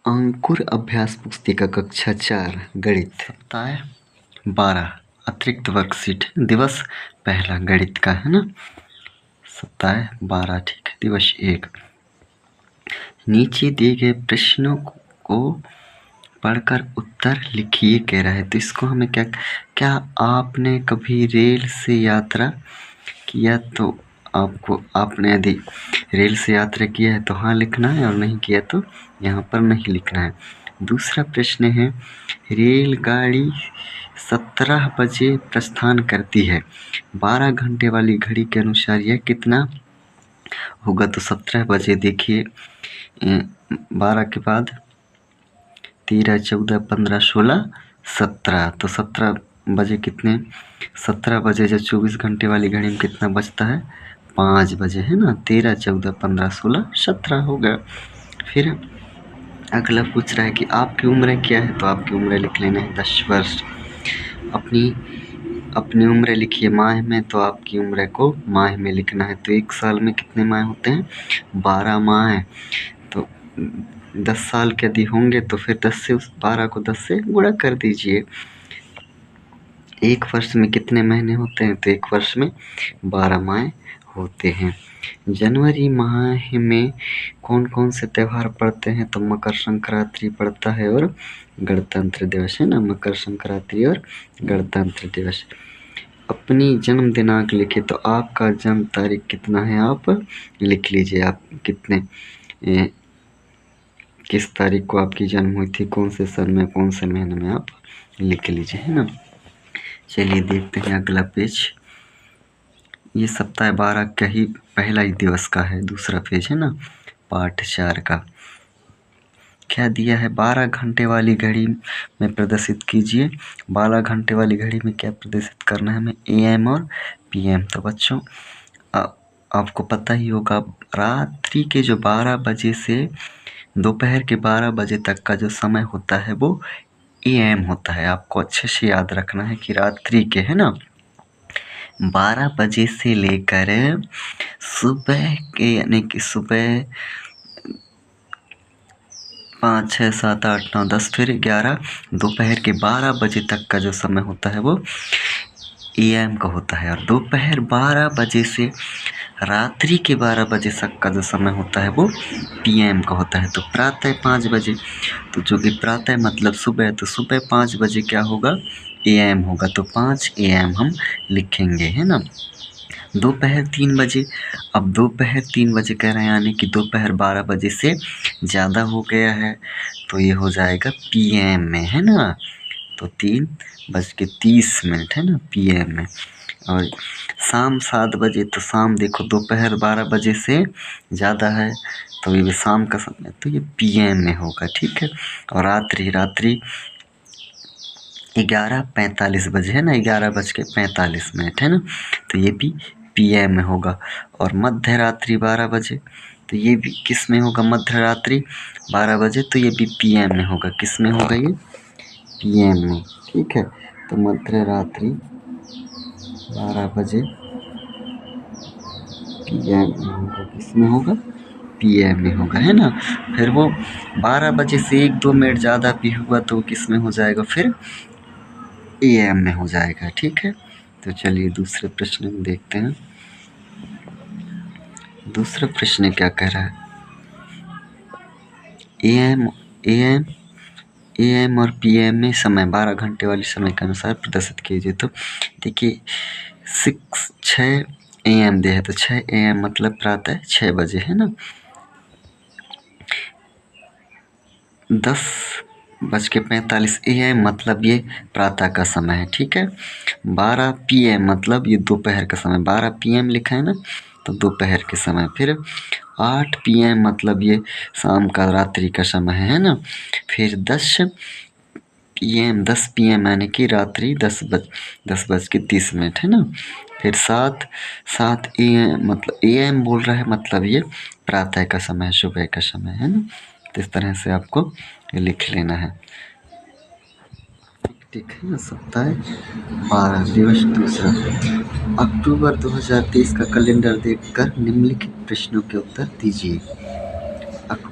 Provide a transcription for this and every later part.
अंकुर अभ्यास पुस्तिका कक्षा 4 गणित सप्ताह 12 अतिरिक्त वर्कशीट दिवस पहला गणित का है ना। सप्ताह 12 ठीक है। दिवस 1 नीचे दिए गए प्रश्नों को पढ़कर उत्तर लिखिए कह रहा है। तो इसको हमें क्या आपने कभी रेल से यात्रा किया तो आपने यदि रेल से यात्रा किया है तो हाँ लिखना है, और नहीं किया तो यहाँ पर नहीं लिखना है। दूसरा प्रश्न है रेलगाड़ी 17 बजे प्रस्थान करती है, 12 घंटे वाली घड़ी के अनुसार यह कितना होगा। तो 17 बजे देखिए 12 के बाद 13, 14, 15, 16, 17 तो 17 बजे कितने 17 बजे जब 24 घंटे वाली घड़ी में कितना बजता है 5 बजे है ना। 13, 14, 15, 16, 17 हो गया। फिर अगला पूछ रहा है कि आपकी उम्र क्या है। तो आपकी उम्र लिख लेना है 10 वर्ष। अपनी उम्र लिखिए माह में, तो आपकी उम्र को माह में लिखना है। तो एक साल में कितने माह होते हैं 12 माह है। तो 10 साल के यदि होंगे तो फिर 10 से उस 12 को 10 से गुणा कर दीजिए। एक वर्ष में कितने महीने होते हैं। तो एक वर्ष में 12 माह होते हैं। जनवरी माह में कौन कौन से त्यौहार पड़ते हैं। तो मकर संक्रांति पड़ता है और गणतंत्र दिवस है ना। मकर संक्रांति और गणतंत्र दिवस। अपनी जन्म दिनांक लिखे। तो आपका जन्म तारीख कितना है आप लिख लीजिए। आप किस तारीख को आपकी जन्म हुई थी, कौन से सन में, कौन से महीने में, आप लिख लीजिए है ना। चलिए देखते हैं अगला पेज। ये सप्ताह 12 का ही पहला ही दिवस का है, दूसरा पेज है ना पाठ 4 का। क्या दिया है 12 घंटे वाली घड़ी में प्रदर्शित कीजिए। 12 घंटे वाली घड़ी में क्या प्रदर्शित करना है हमें AM और PM। तो बच्चों आपको पता ही होगा रात्रि के जो 12 बजे से दोपहर के 12 बजे तक का जो समय होता है वो AM होता है। आपको अच्छे से याद रखना है कि रात्रि के है ना 12 बजे से लेकर सुबह के यानी कि सुबह 5, 6, 7, 8, 9, 10 फिर 11 दोपहर के 12 बजे तक का जो समय होता है वो AM का होता है। और दोपहर 12 बजे से रात्रि के 12 बजे तक का जो समय होता है वो PM का होता है। तो प्रातः 5 बजे, तो जो कि प्रातः मतलब सुबह, तो सुबह 5 बजे क्या होगा AM होगा। तो 5 AM हम लिखेंगे है ना। दोपहर 3 बजे, अब दोपहर 3 बजे कह रहे हैं यानी कि दोपहर 12 बजे से ज़्यादा हो गया है, तो ये हो जाएगा PM में है ना। तो 3:30 है ना PM में। और शाम 7 बजे, तो शाम देखो दोपहर 12 बजे से ज़्यादा है तो ये शाम का समय, तो ये PM में होगा ठीक है। और रात्रि 11:45 बजे है ना, 11:45 है ना, तो ये भी PM में होगा। और मध्य रात्रि 12 बजे, तो ये भी किस में होगा मध्य रात्रि 12 बजे, तो ये भी PM में होगा। किस में होगा ये PM में ठीक है। तो मध्य रात्रि 12 बजे PM में होगा। किस में होगा PM में होगा है ना। फिर वो 12 बजे से 1-2 मिनट ज़्यादा भी हुआ तो वो किस में हो जाएगा फिर AM में हो जाएगा ठीक है। तो चलिए दूसरे प्रश्न में देखते हैं। दूसरा प्रश्न क्या कह रहा है AM और PM में समय 12 घंटे वाली समय के अनुसार प्रदर्शित कीजिए। तो देखिए 6 AM दे है, तो 6 AM मतलब प्रातः 6 बजे है ना। 10:45 AM मतलब ये प्रातः का समय है ठीक है। 12 PM मतलब ये दोपहर का समय, 12 PM लिखा है ना तो दोपहर के समय। फिर 8 PM मतलब ये शाम का रात्रि का समय है ना। फिर 10 PM यानी कि रात्रि 10:30 है ना। फिर 7 AM मतलब AM बोल रहा है मतलब ये प्रातः का समय, सुबह का समय है ना। तो इस तरह से आपको लिख लेना है ठीक है ना। सप्ताह 12 दिवस दूसरा अक्टूबर 2023 का कैलेंडर देखकर निम्नलिखित प्रश्नों के उत्तर दीजिए।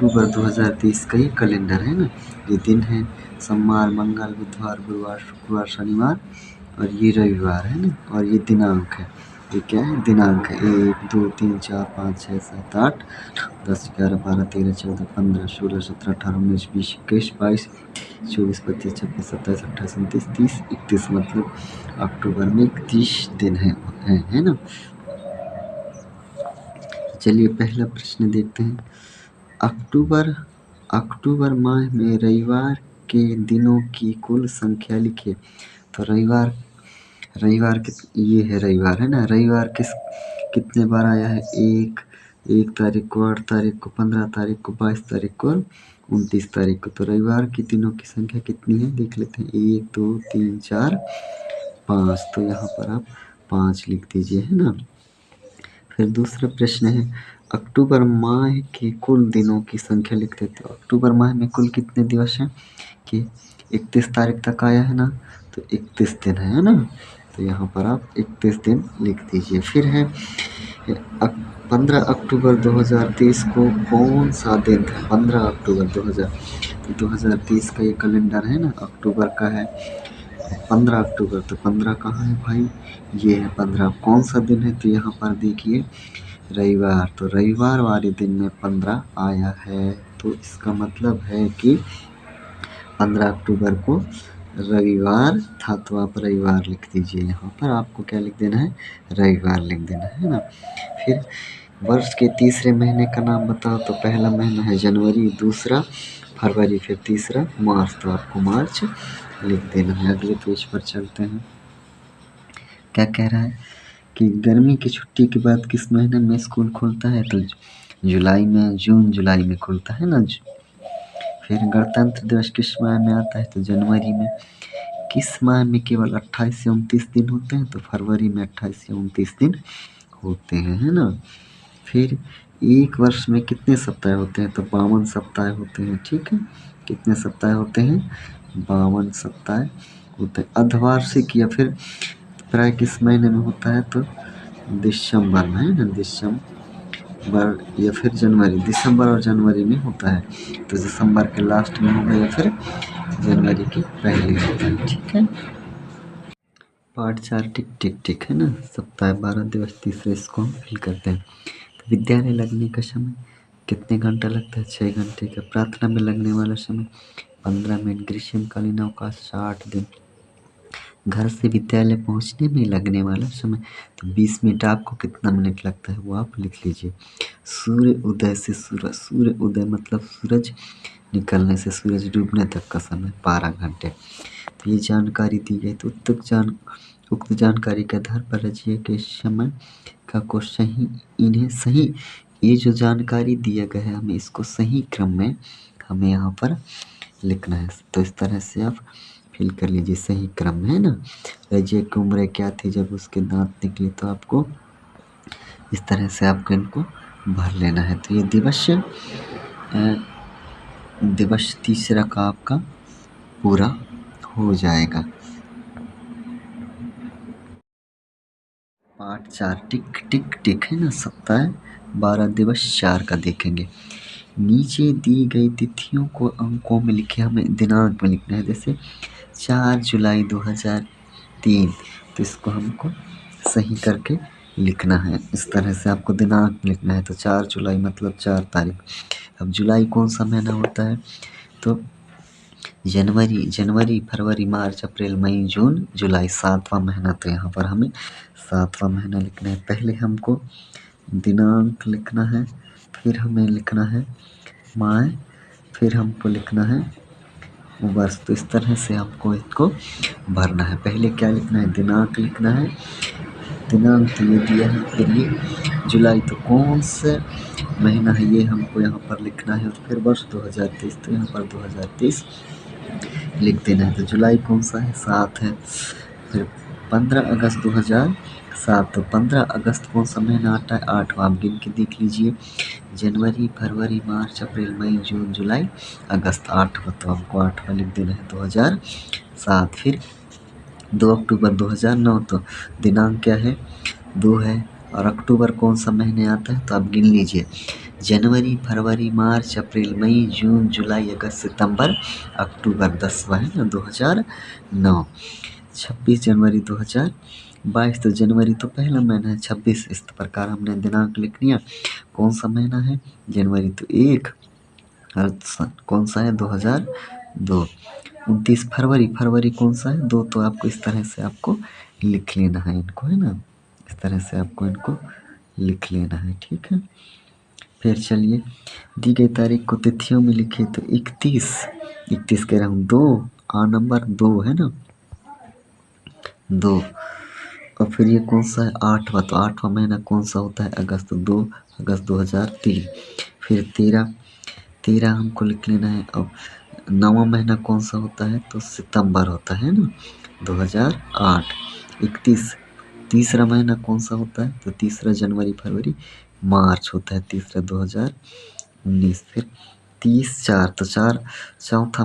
अक्टूबर 2023 का ये कैलेंडर है ना। ये दिन है सोमवार, मंगल, बुधवार, गुरुवार, शुक्रवार, शनिवार और ये रविवार है ना। और ये दिनांक है, ये क्या है, दिनांक है 1 2 3 4 5 6 7 8 10 11 12 13 14 15 16 17 18 19 20 21 22 24 25 26 27 28 29 30 31, मतलब अक्टूबर में 31 दिन है ना। चलिए पहला प्रश्न देखते हैं। अक्टूबर माह में रविवार के दिनों की कुल संख्या लिखिए। तो रविवार ये है रविवार है ना। रविवार कितने बार आया है? एक तारीख को, 8 तारीख को, 15 तारीख को, 22 तारीख को और 29 तारीख को। तो रविवार के दिनों की संख्या कितनी है देख लेते हैं। 1 2 3 4 5, तो यहाँ पर आप 5 लिख दीजिए है ना। फिर दूसरा प्रश्न है, अक्टूबर माह के कुल दिनों की संख्या लिख देते हो। अक्टूबर माह में कुल कितने दिवस हैं कि 31 तारीख तक आया है ना, तो 31 दिन है ना। तो यहाँ पर आप 31 दिन लिख दीजिए। फिर है 15 अक्टूबर 2023 को कौन सा दिन था? 15 अक्टूबर 2023 का ये कैलेंडर है ना, अक्टूबर का है 15 अक्टूबर। तो 15 कहाँ है भाई? ये है 15। कौन सा दिन है? तो यहाँ पर देखिए रविवार। तो रविवार वाले दिन में 15 आया है, तो इसका मतलब है कि 15 अक्टूबर को रविवार था। तो आप रविवार लिख दीजिए। यहाँ पर आपको क्या लिख देना है? रविवार लिख देना है ना। फिर वर्ष के तीसरे महीने का नाम बताओ। तो पहला महीना है जनवरी, दूसरा फरवरी, फिर तीसरा मार्च। तो आपको मार्च लिख देना है। अगले पेज पर चलते हैं। क्या कह रहा है कि गर्मी की छुट्टी के बाद किस महीने में स्कूल खुलता है? तो जुलाई में, जून जुलाई में खुलता है ना। फिर गणतंत्र दिवस किस माह में आता है? तो जनवरी में। किस माह में केवल 28 से 29 दिन होते हैं? तो फरवरी में 28 से 29 दिन होते हैं है ना। फिर एक वर्ष में कितने सप्ताह होते हैं? तो 52 सप्ताह होते हैं। ठीक है, कितने सप्ताह होते हैं? 52 सप्ताह होते हैं। अर्धवार्षिक या फिर प्राय किस महीने में होता है? तो दिसंबर में है ना। दिसंबर या फिर जनवरी, दिसंबर और जनवरी में होता है। तो दिसंबर के लास्ट में होगा या फिर जनवरी के पहले होता है। ठीक है। पार्ट 4 टिक टिक टिक है ना। सप्ताह 12 दिवस तीसरे, इसको हम फिल करते हैं। तो विद्यालय लगने का समय कितने घंटा लगता है? 6 घंटे का। प्रार्थना में लगने वाला समय 15 मिनट। ग्रीष्मकालीन अवकाश 60 दिन। घर से विद्यालय पहुंचने में लगने वाला समय तो 20 मिनट। आपको कितना मिनट लगता है वो आप लिख लीजिए। सूर्य उदय से सूर्य उदय मतलब सूरज निकलने से सूरज डूबने तक का समय 12 घंटे। तो ये जानकारी दी गई। तो उक्त जानकारी के आधार पर रचिए के समय का को सही ये जो जानकारी दिया गया है हमें इसको सही क्रम में हमें यहाँ पर लिखना है। तो इस तरह से आप फिल कर लीजिए सही क्रम में है ना। रजिया की उम्र क्या थी जब उसके दांत निकले? तो आपको इस तरह से आपको इनको भर लेना है। तो ये दिवस तीसरा का आपका पूरा हो जाएगा। पार्ट 4 टिक टिक टिक है ना। सप्ताह 12 दिवस 4 का देखेंगे। नीचे दी गई तिथियों को अंकों में लिखे, हमें दिनांक में लिखना है। जैसे 4 जुलाई 2003, तो इसको हमको सही करके लिखना है। इस तरह से आपको दिनांक लिखना है। तो 4 जुलाई मतलब 4 तारीख। अब जुलाई कौन सा महीना होता है? तो जनवरी फरवरी मार्च अप्रैल मई जून जुलाई, 7वां महीना। तो यहाँ पर हमें 7वां महीना लिखना है। पहले हमको दिनांक लिखना है, फिर हमें लिखना है माह, फिर हमको लिखना है वर्ष। तो इस तरह से हमको इसको भरना है। पहले क्या लिखना है? दिनांक लिखना है। दिनांक तो ये दिया है। फिर ये जुलाई तो कौन सा महीना है ये हमको यहाँ पर लिखना है। और फिर वर्ष 2023, तो यहाँ पर 2023 लिख देना है। तो जुलाई कौन सा है? 7 है। फिर 15 अगस्त 2007, तो 15 अगस्त कौन सा महीना आता है? 8वां। आप गिन के देख लीजिए। जनवरी फरवरी मार्च अप्रैल मई जून जुलाई अगस्त, 8वां। तो हमको 8वां लिख देना है 2007। फिर 2 अक्टूबर 2009, तो दिनांक क्या है? 2 है। और अक्टूबर कौन सा महीने आता है तो आप गिन लीजिए। जनवरी, फरवरी, मार्च, अप्रैल, मई, जून, जुलाई, अगस्त, सितंबर, अक्टूबर 10वां है ना 2009। 26 जनवरी 2022 तो जनवरी तो पहला महीना है। 26 इस प्रकार हमने दिनांक लिख लिया। कौन सा महीना है? जनवरी तो 1 और कौन सा है 2002। 29 फरवरी, फरवरी कौन सा है 2। तो आपको इस तरह से आपको लिख लेना है इनको, है ना, इस तरह से आपको इनको लिख लेना है, ठीक है। फिर चलिए दी गई तारीख को तिथियों में लिखे तो 31 कह रहा हूँ 2 नंबर 2 है ना 2। और फिर ये कौन सा है 8वां, तो 8वां महीना कौन सा होता है? अगस्त 2 अगस्त 2003। फिर 13 हमको लिख लेना है। अब 9वां महीना कौन सा होता है? तो सितंबर होता है ना 2008। 31 तीसरा महीना कौन सा होता है? तो तीसरा जनवरी फरवरी मार्च होता है तीसरा 2019। फिर 30/4 तो 4 चौथा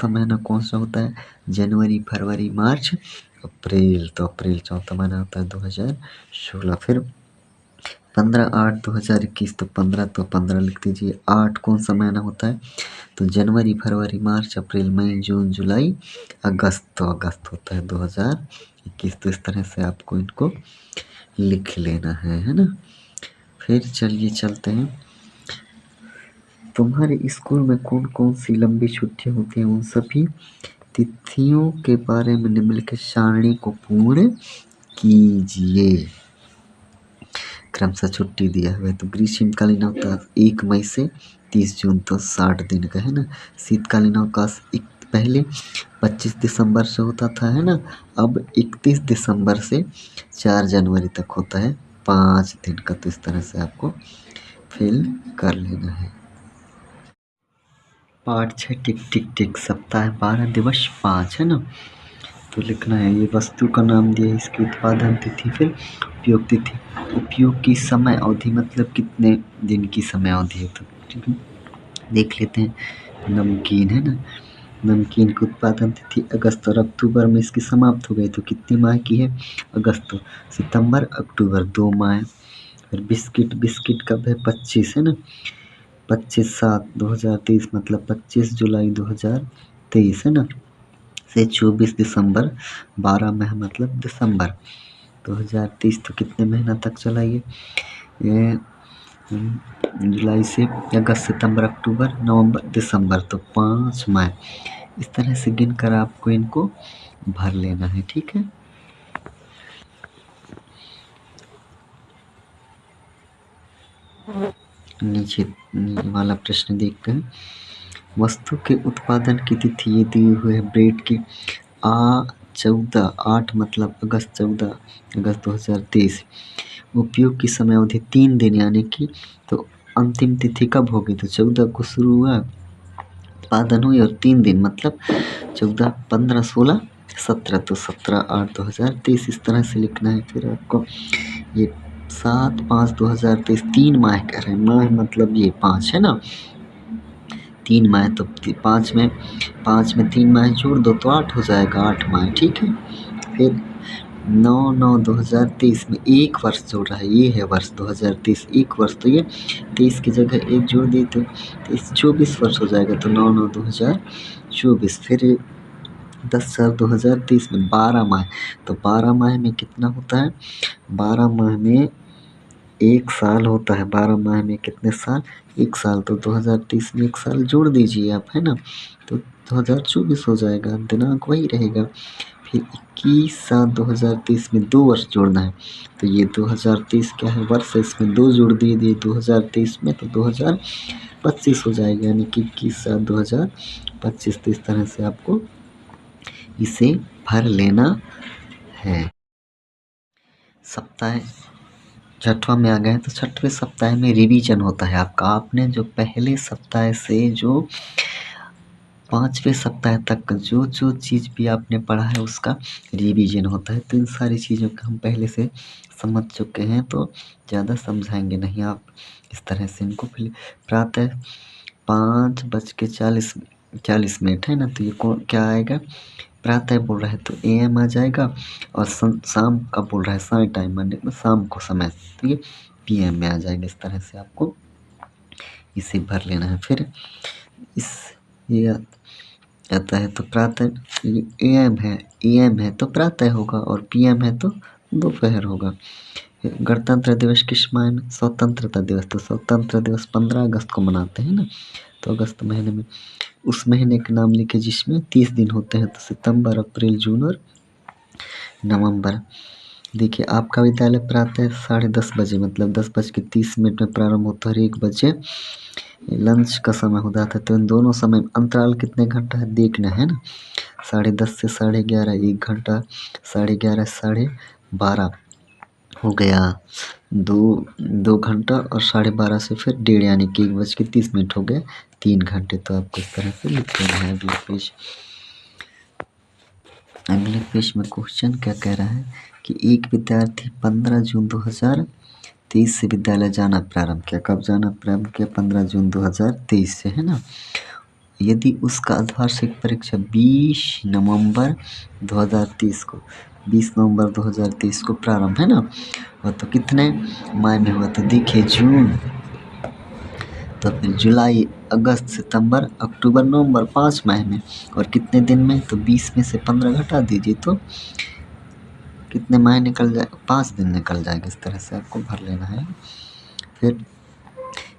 महीना कौन सा होता है? जनवरी फरवरी मार्च अप्रैल, तो अप्रैल चौथा महीना होता है 2016। फिर 15/8/2021 तो 15 लिख दीजिए। 8 कौन सा महीना होता है? तो जनवरी फरवरी मार्च अप्रैल मई जून जुलाई अगस्त, तो अगस्त होता है 2021। तो इस तरह से आपको इनको लिख लेना है ना। फिर चलिए चलते हैं। तुम्हारे स्कूल में कौन कौन सी लंबी छुट्टियां होती हैं उन सभी तिथियों के बारे में निम्नलिखित सारणी को पूर्ण कीजिए। क्रमशः छुट्टी दिया हुआ है तो ग्रीष्मकालीन अवकाश 1 मई से 30 जून तो 60 दिन का है ना। शीतकालीन अवकाश पहले 25 दिसंबर से होता था, है ना। अब 31 दिसंबर से 4 जनवरी तक होता है 5 दिन का। तो इस तरह से आपको फिल कर लेना है। पाठ 6 टिक टिक टिक सप्ताह 12 दिवस 5 है ना। तो लिखना है ये वस्तु का नाम दिया, इसकी उत्पादन तिथि, फिर उपयोग तिथि, उपयोग की समय अवधि मतलब कितने दिन की समय अवधि है। तो ठीक है देख लेते हैं। नमकीन है ना, नमकीन की उत्पादन तिथि अगस्त और अक्टूबर में इसकी समाप्त हो गई। तो कितने माह की है? अगस्त, सितंबर, अक्टूबर 2 माह। फिर बिस्किट, बिस्किट कब है? 25 है ना, 25/7/2023 मतलब 25 जुलाई 2023 है ना, से 24 दिसंबर 12 माह मतलब दिसंबर 2023। तो कितने महीना तक चला ये जुलाई से अगस्त सितंबर अक्टूबर नवंबर दिसंबर, तो 5 माह। इस तरह से गिन कर आपको इनको भर लेना है, ठीक है। नीचे वाला प्रश्न देखते हैं। वस्तु के उत्पादन की तिथि ये दिए हुए है ब्रेड की 14 8 मतलब अगस्त 14 अगस्त 2023। उपयोग की समय अवधि 3 दिन यानी कि, तो अंतिम तिथि कब होगी? तो 14 को शुरू हुआ, उत्पादन हुई और 3 दिन मतलब 14 15 16 17, तो 17/8/2023 इस तरह से लिखना है। फिर आपको ये 7/5/2023 3 माह कह रहे हैं, माह मतलब ये 5 है ना, 3 माह तो 5 में 3 माह जोड़ दो तो 8 हो जाएगा, 8 माह, ठीक है। फिर 9/9/2023 में 1 वर्ष जोड़ रहा है, ये है वर्ष 2023 1 वर्ष, तो ये 23 की जगह 1 जोड़ दिए तो 24 वर्ष हो जाएगा। तो 9/9/2024। फिर 10/4/2023 में 12 माह, तो 12 माह में कितना होता है? 12 माह में 1 साल होता है। 12 माह में कितने साल? 1 साल, तो 2023 में 1 साल जोड़ दीजिए आप, है ना, तो 2024 हो जाएगा, दिनांक वही रहेगा। फिर 21/7/2023 में 2 वर्ष जोड़ना है, तो ये 2023 क्या है वर्ष है, इसमें 2 जोड़ दिए 2023 में, तो 2025 हो जाएगा, यानी कि 21/7/2025। तो इस तरह से आपको इसे भर लेना है। सप्ताह 6वां में आ गए तो 6वें सप्ताह में रिवीजन होता है आपका। आपने जो पहले सप्ताह से जो 5वें सप्ताह तक जो जो चीज़ भी आपने पढ़ा है उसका रिवीजन होता है। तो इन सारी चीज़ों का हम पहले से समझ चुके हैं तो ज़्यादा समझाएंगे नहीं। आप इस तरह से इनको प्रातः 5:40 है ना, तो ये क्या आएगा? प्रातः बोल रहा है तो AM आ जाएगा, और शाम का बोल रहा है साय टाइम, मतलब शाम को समय, तो ये PM में आ जाएगा। इस तरह से आपको इसे भर लेना है। फिर इस ये आता है तो प्रातः, AM है तो प्रातः होगा, और PM है तो दोपहर होगा। गणतंत्र दिवस किस माह में? स्वतंत्रता दिवस। तो स्वतंत्रता दिवस 15 अगस्त को मनाते हैं ना, तो अगस्त महीने में उस महीने के नाम लिखे जिसमें 30 दिन होते हैं, तो सितंबर, अप्रैल, जून और नवंबर। देखिए आपका विद्यालय प्रातः 10:30 बजे, मतलब 10:30 में प्रारंभ होता है, और 1 बजे लंच का समय हो जाता है। तो इन दोनों समय अंतराल कितने घंटा है देखना है ना। 10:30 से 11:30 1 घंटा, 11:30 12:30 हो गया 2 घंटा, और 12:30 से फिर 1:30 यानी कि 1:30 हो गए 3 घंटे। तो आपको इस तरह से लिख लेना है। अगले पेज में क्वेश्चन क्या कह रहा है कि एक विद्यार्थी 15 जून 2023 से विद्यालय जाना प्रारंभ किया। कब जाना प्रारंभ किया? 15 जून 2023 से, है ना। यदि उसका अर्धवार्षिक परीक्षा 20 नवंबर 2023 को प्रारंभ, है ना, और तो कितने माह में हुआ? तो देखिए जून, तो फिर जुलाई, अगस्त, सितंबर, अक्टूबर, नवंबर, 5 माह में। और कितने दिन में? तो 20 में से 15 घटा दीजिए तो कितने माह निकल जाए? 5 दिन निकल जाएगा। इस तरह से आपको भर लेना है। फिर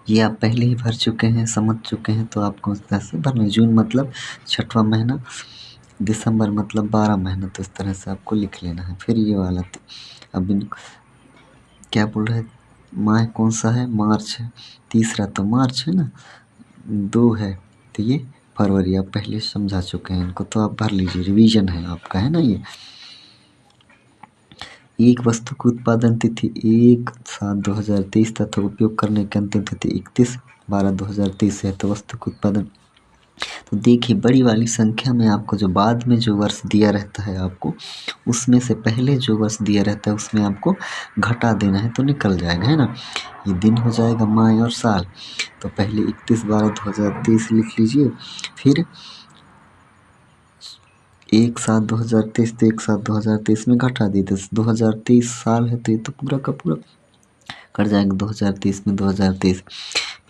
ये आप पहले ही भर चुके हैं, समझ चुके हैं, तो आपको इस तरह से भरना है। जून मतलब 6वां महीना, दिसंबर मतलब 12 महीना, तो इस तरह से आपको लिख लेना है। फिर ये वाला अब क्या बोल रहे हैं, माह कौन सा है? मार्च है। तीसरा तो मार्च है ना, 2 है तो ये फरवरी। आप पहले समझा चुके हैं इनको, तो आप भर लीजिए, रिवीजन है आपका, है ना। ये एक वस्तु की उत्पादन तिथि 1/7/2023 तथा उपयोग करने की अंतिम तिथि 31/12/2023 है। तो वस्तु के उत्पादन, तो देखिए बड़ी वाली संख्या में आपको जो बाद में जो वर्ष दिया रहता है आपको, उसमें से पहले जो वर्ष दिया रहता है उसमें आपको घटा देना है, तो निकल जाएगा, है ना। ये दिन हो जाएगा, माह और साल। तो पहले 31/12/2023 लिख लीजिए, फिर 1/7/2023, तो 1/7/2023 में घटा दी। 2023 साल है तो ये तो पूरा का पूरा कट जाएगा 2023 में 2023।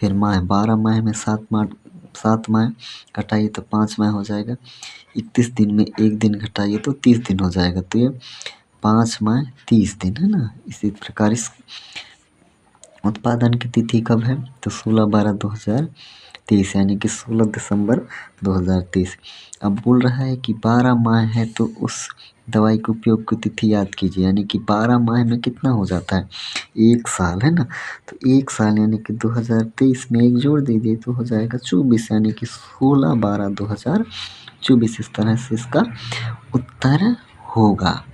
फिर माह, 12 माह में 7 माह घटाइए तो 5 माह हो जाएगा। 31 दिन में 1 दिन घटाइए तो 30 दिन हो जाएगा। तो ये 5 माह 30 दिन, है ना। इसी प्रकार इस उत्पादन की तिथि कब है? तो 16/12/2023, यानी कि 16 दिसंबर 2023। अब बोल रहा है कि 12 माह है तो उस दवाई के उपयोग की तिथि याद कीजिए, यानी कि 12 माह में कितना हो जाता है? 1 साल, है ना। तो 1 साल यानी कि 2023 में 1 जोड़ दीजिए तो हो जाएगा 24, यानी कि 16/12/2024। इस तरह से इसका उत्तर होगा।